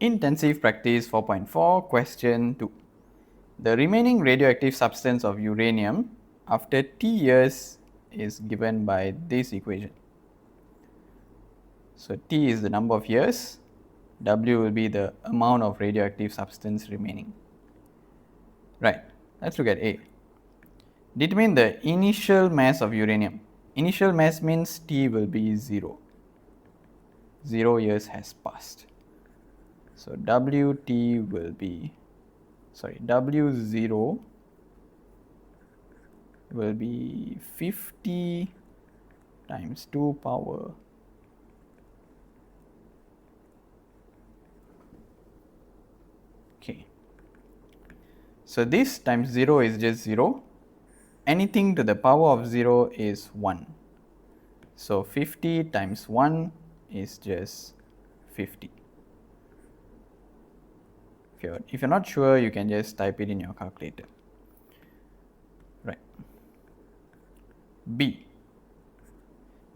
Intensive practice 4.4, question 2. The remaining radioactive substance of uranium after T years is given by this equation. So T is the number of years, W will be the amount of radioactive substance remaining. Right, let's look at A. Determine the initial mass of uranium. Initial mass means T will be 0. 0 years has passed. So Wt will be, W0 will be 50 times 2 power k. So this times 0 is just 0. Anything to the power of 0 is 1. So 50 times 1 is just 50. If you're not sure, you can just type it in your calculator. Right. B.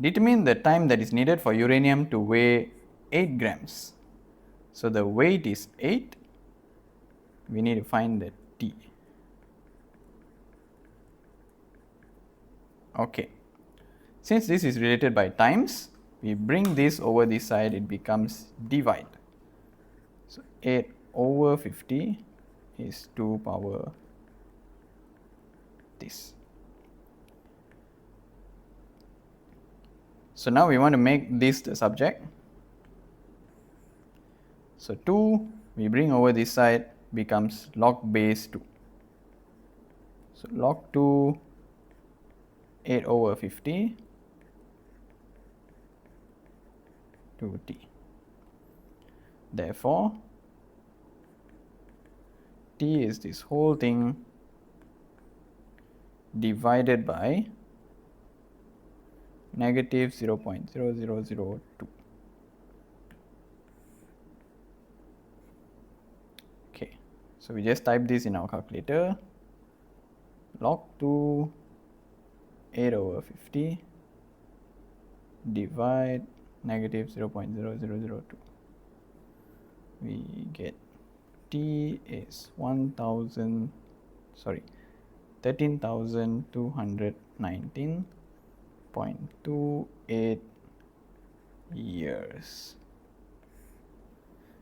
Determine the time that is needed for uranium to weigh 8 grams. So the weight is 8. We need to find the T. Okay. Since this is related by times, we bring this over this side, it becomes divide. So 8 over 50 is 2 power this. So now we want to make this the subject. So 2 we bring over this side becomes log base 2. So log 2 8 over 50 to T. Therefore, T is this whole thing divided by negative 0.0002. Okay, so we just type this in our calculator. Log 2 8 over 50 divide negative 0.0002. We get T is 13,219.28 years.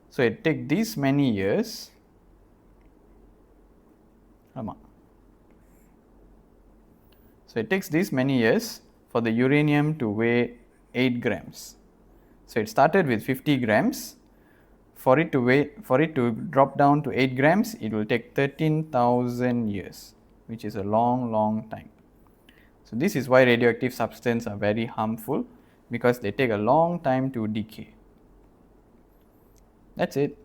So it takes this many years. So it takes this many years for the uranium to weigh 8 grams. So it started with 50 grams. For it to drop down to 8 grams, it will take 13,000 years, which is a long time. So this is why radioactive substances are very harmful, because they take a long time to decay. That's it.